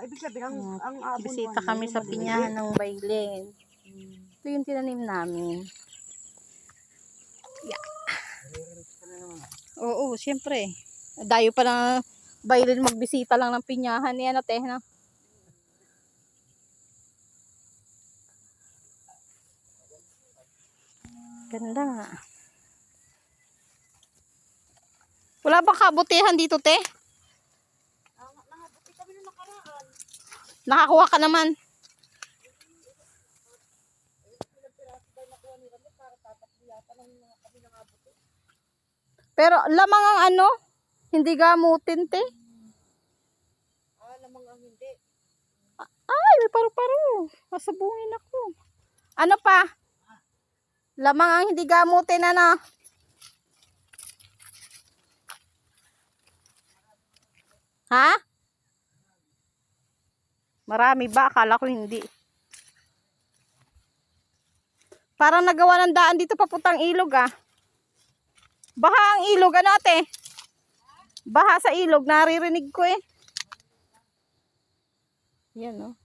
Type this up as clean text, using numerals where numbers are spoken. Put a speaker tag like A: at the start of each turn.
A: ibig sabihin, ang abon
B: Bisita kami sa pinyahan ng Baylen. Ito yung tinanim namin. Yeah. Oo, siyempre. Dayo pa na Baylen magbisita lang ng pinyahan niya na na. Ganda nga. Wala bang kabutihan dito, te?
A: Nakabuti kami na nakaraan.
B: Nakakuha ka naman. Pero lamang ang ano, hindi gamutin, te.
A: Lamang ang hindi.
B: Ay, may paru-paro. Masabungin ako. Ano pa? Lamang ang hindi gamutin, ano? Ha? Marami ba? Akala ko hindi. Parang nagawa ng daan dito papuntang ilog, ah. Baha ang ilog, ano, ate? Baha sa ilog, naririnig ko eh. Yan, oh.